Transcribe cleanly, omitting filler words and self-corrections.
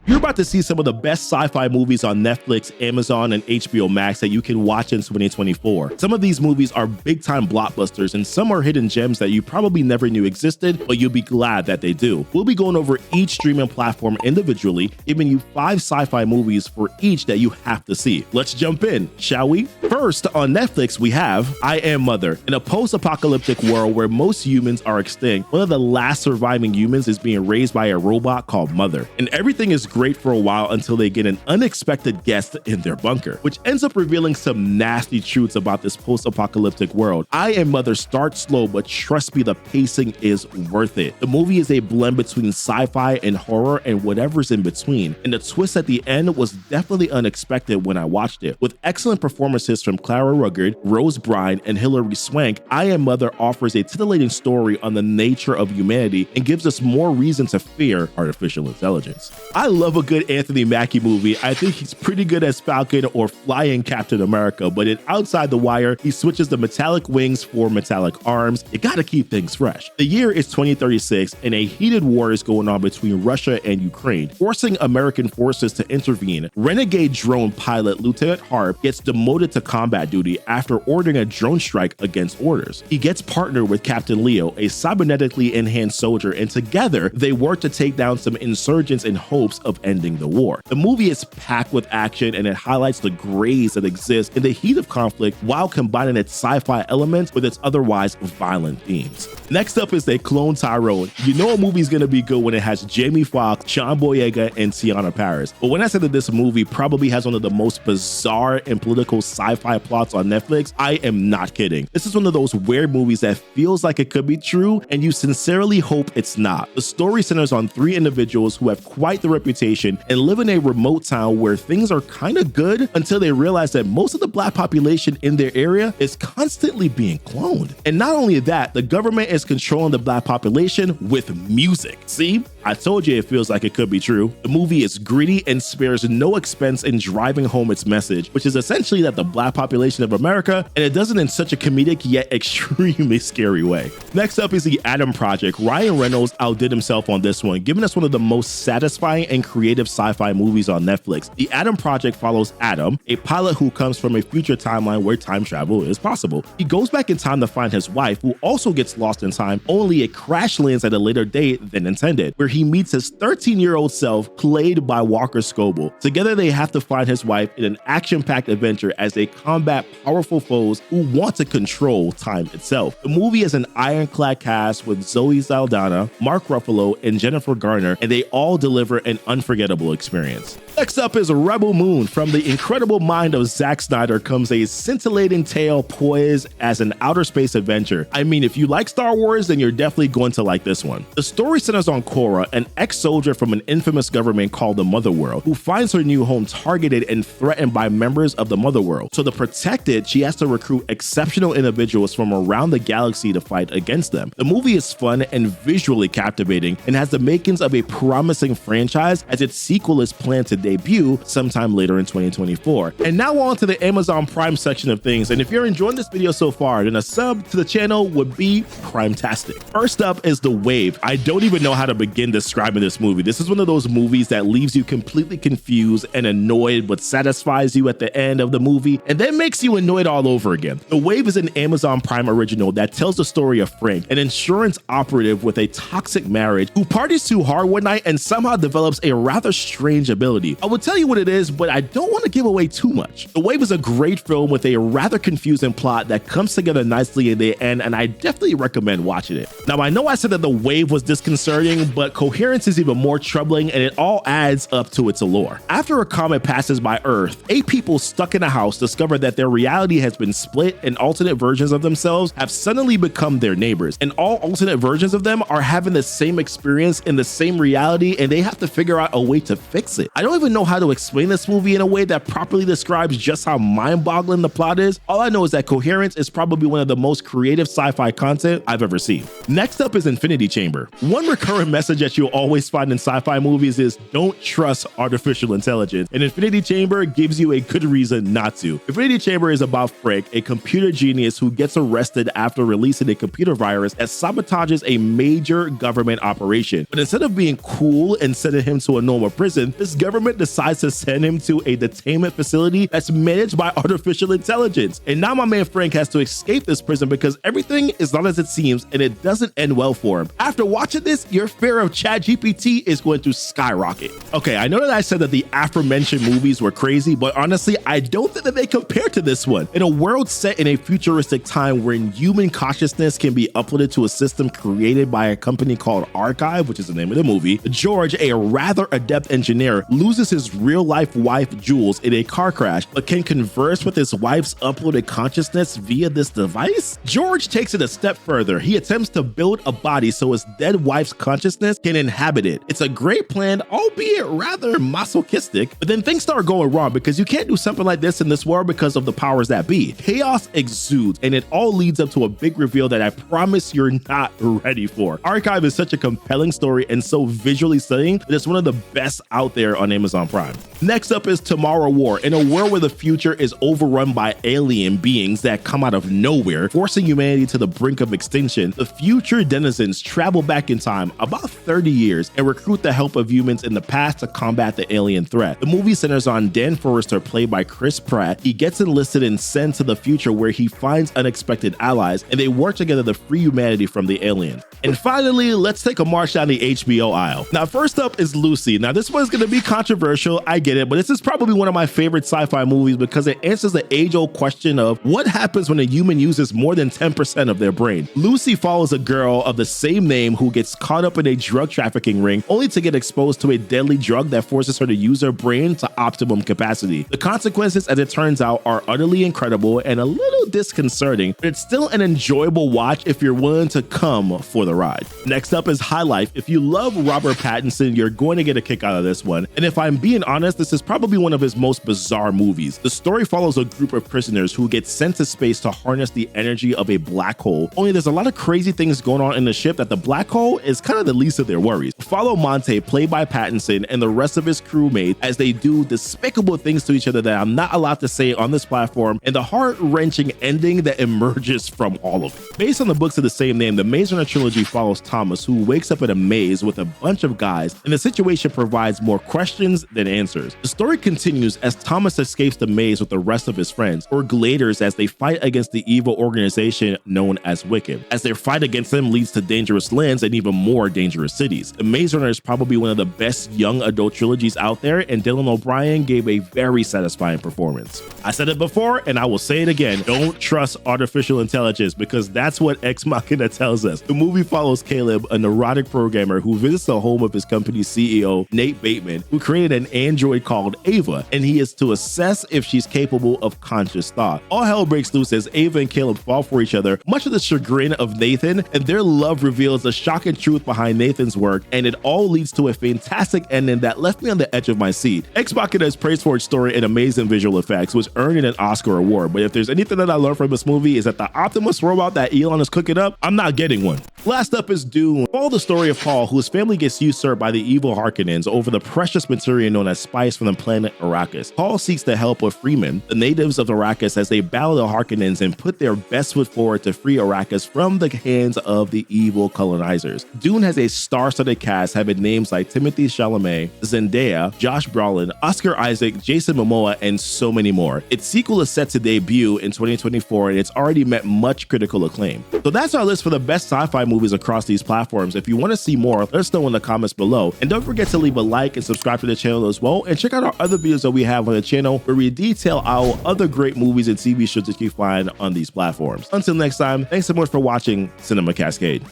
You're about to see some of the best sci-fi movies on Netflix, Amazon, and HBO Max that you can watch in 2024. Some of these movies are big-time blockbusters, and some are hidden gems that you probably never knew existed, but you'll be glad that they do. We'll be going over each streaming platform individually, giving you 5 sci-fi movies for each that you have to see. Let's jump in, shall we? First, on Netflix, we have I Am Mother. In a post-apocalyptic world where most humans are extinct, one of the last surviving humans is being raised by a robot called Mother. And everything is great for a while until they get an unexpected guest in their bunker, which ends up revealing some nasty truths about this post-apocalyptic world. I Am Mother starts slow, but trust me, the pacing is worth it. The movie is a blend between sci-fi and horror and whatever's in between, and the twist at the end was definitely unexpected when I watched it. With excellent performances from Clara Rugged, Rose Byrne, and Hilary Swank, I Am Mother offers a titillating story on the nature of humanity and gives us more reason to fear artificial intelligence. I love a good Anthony Mackie movie. I think he's pretty good as Falcon or flying Captain America, but in Outside the Wire, he switches the metallic wings for metallic arms. You gotta keep things fresh. The year is 2036, and a heated war is going on between Russia and Ukraine, forcing American forces to intervene. Renegade drone pilot Lieutenant Harp gets demoted to combat duty after ordering a drone strike against orders. He gets partnered with Captain Leo, a cybernetically enhanced soldier, and together they work to take down some insurgents in hopes of ending the war. The movie is packed with action, and it highlights the grays that exist in the heat of conflict while combining its sci-fi elements with its otherwise violent themes. Next up is They Clone Tyone. You know a movie's gonna be good when it has Jamie Foxx, John Boyega, and Tiana Paris. But when I said that this movie probably has one of the most bizarre and political sci-fi plots on Netflix, I am not kidding. This is one of those weird movies that feels like it could be true, and you sincerely hope it's not. The story centers on 3 individuals who have quite the reputation and live in a remote town where things are kind of good until they realize that most of the Black population in their area is constantly being cloned. And not only that, the government is controlling the Black population with music. See? I told you it feels like it could be true. The movie is gritty and spares no expense in driving home its message, which is essentially that the Black population of America, and it does it in such a comedic yet extremely scary way. Next up is The Adam Project. Ryan Reynolds outdid himself on this one, giving us one of the most satisfying and creative sci-fi movies on Netflix. The Adam Project follows Adam, a pilot who comes from a future timeline where time travel is possible. He goes back in time to find his wife, who also gets lost in time, only it crash lands at a later date than intended, where he meets his 13-year-old self, played by Walker Scobell. Together they have to find his wife in an action-packed adventure as they combat powerful foes who want to control time itself. The movie is an ironclad cast with Zoe Saldana, Mark Ruffalo, and Jennifer Garner, and they all deliver an unforgettable experience. Next up is Rebel Moon. From the incredible mind of Zack Snyder comes a scintillating tale poised as an outer space adventure. I mean, if you like Star Wars, then you're definitely going to like this one. The story centers on Cora, an ex-soldier from an infamous government called the Motherworld, who finds her new home targeted and threatened by members of the Motherworld. So to protect it, she has to recruit exceptional individuals from around the galaxy to fight against them. The movie is fun and visually captivating and has the makings of a promising franchise, as its sequel is planned to debut sometime later in 2024. And now on to the Amazon Prime section of things, and if you're enjoying this video so far, then a sub to the channel would be prime-tastic. First up is The Wave. I don't even know how to begin describing this movie. This is one of those movies that leaves you completely confused and annoyed, but satisfies you at the end of the movie and then makes you annoyed all over again. The Wave is an Amazon Prime original that tells the story of Frank, an insurance operative with a toxic marriage who parties too hard one night and somehow develops a rather strange ability. I will tell you what it is, but I don't want to give away too much. The Wave is a great film with a rather confusing plot that comes together nicely in the end, and I definitely recommend watching it. Now, I know I said that The Wave was disconcerting, but Coherence is even more troubling, and it all adds up to its allure. After a comet passes by Earth, 8 people stuck in a house discover that their reality has been split, and alternate versions of themselves have suddenly become their neighbors, and all alternate versions of them are having the same experience in the same reality, and they have to figure out a way to fix it. I don't even know how to explain this movie in a way that properly describes just how mind-boggling the plot is. All I know is that Coherence is probably one of the most creative sci-fi content I've ever seen. Next up is Infinity Chamber. One recurrent message that you'll always find in sci-fi movies is don't trust artificial intelligence, and Infinity Chamber gives you a good reason not to. Infinity Chamber is about Frick, a computer genius who gets arrested after releasing a computer virus that sabotages a major government operation. But instead of being cool and sending him to a normal prison, this government decides to send him to a detainment facility that's managed by artificial intelligence. And now my man Frank has to escape this prison because everything is not as it seems, and it doesn't end well for him. After watching this, your fear of ChatGPT is going to skyrocket. Okay, I know that I said that the aforementioned movies were crazy, but honestly, I don't think that they compare to this one. In a world set in a futuristic time wherein human consciousness can be uploaded to a system created by a company called Archive, which is the name of the movie, George, a rather adept engineer, loses his real-life wife, Jules, in a car crash, but can converse with his wife's uploaded consciousness via this device? George takes it a step further. He attempts to build a body so his dead wife's consciousness can inhabit it. It's a great plan, albeit rather masochistic, but then things start going wrong because you can't do something like this in this world because of the powers that be. Chaos exudes, and it all leads up to a big reveal that I promise you're not ready for. Archive is such a compelling story and so visually stunning that it's one of the best out there on Amazon Prime. Next up is Tomorrow War. In a world where the future is overrun by alien beings that come out of nowhere, forcing humanity to the brink of extinction, the future denizens travel back in time about 30 years and recruit the help of humans in the past to combat the alien threat. The movie centers on Dan Forrester, played by Chris Pratt. He gets enlisted and sent to the future where he finds unexpected allies, and they work together to free humanity from the alien. And finally, let's take a march down the HBO aisle. Now, first up is Lucy. Now, this one's going to be controversial, I get it, but this is probably one of my favorite sci-fi movies because it answers the age-old question of what happens when a human uses more than 10% of their brain. Lucy follows a girl of the same name who gets caught up in a drug trafficking ring only to get exposed to a deadly drug that forces her to use her brain to optimum capacity. The consequences, as it turns out, are utterly incredible and a little disconcerting, but it's still an enjoyable watch if you're willing to come for the ride. Next up is High Life. If you love Robert Pattinson, you're going to get a kick out of this one. And if I'm being honest, this is probably one of his most bizarre movies. The story follows a group of prisoners who get sent to space to harness the energy of a black hole. Only there's a lot of crazy things going on in the ship that the black hole is kind of the least of their worries. Follow Monte, played by Pattinson, and the rest of his crewmates as they do despicable things to each other that I'm not allowed to say on this platform, and the heart-wrenching ending that emerges from all of it. Based on the books of the same name, the Maze Runner trilogy follows Thomas, who wakes up in a maze with a bunch of guys, and the situation provides more questions than answers. The story continues as Thomas escapes the maze with the rest of his friends, or Gladers, as they fight against the evil organization known as Wicked. As their fight against them leads to dangerous lands and even more dangerous cities. The Maze Runner is probably one of the best young adult trilogies out there, and Dylan O'Brien gave a very satisfying performance. I said it before, and I will say it again, don't trust artificial intelligence, because that's what Ex Machina tells us. The movie follows Caleb, a neurotic programmer who visits the home of his company's CEO, Nate Bateman, who created an android called Ava, and he is to assess if she's capable of conscious thought. All hell breaks loose as Ava and Caleb fall for each other, much to the chagrin of Nathan, and their love reveals the shocking truth behind Nathan's work, and it all leads to a fantastic ending that left me on the edge of my seat. Ex Machina is praised for its story and amazing visual effects, which earned it an Oscar award, but if there's anything that I learned from this movie is that the Optimus robot that Elon is cooking up, I'm not getting one. Last up is Dune. Follow the story of Paul, whose family gets usurped by the evil Harkonnens over the precious material known as spice from the planet Arrakis. Paul seeks the help of freemen, the natives of Arrakis, as they battle the Harkonnens and put their best foot forward to free Arrakis from the hands of the evil colonizers. Dune has a star-studded cast having names like Timothée Chalamet, Zendaya, Josh Brolin, Oscar Isaac, Jason Momoa, and so many more. Its sequel is set to debut in 2024, and it's already met much critical acclaim. So that's our list for the best sci-fi movies across these platforms. If you want to see more, let us know in the comments below. And don't forget to leave a like and subscribe to the channel as well. And check out our other videos that we have on the channel where we detail our other great movies and TV shows that you find on these platforms. Until next time, thanks so much for watching Cinema Cascade.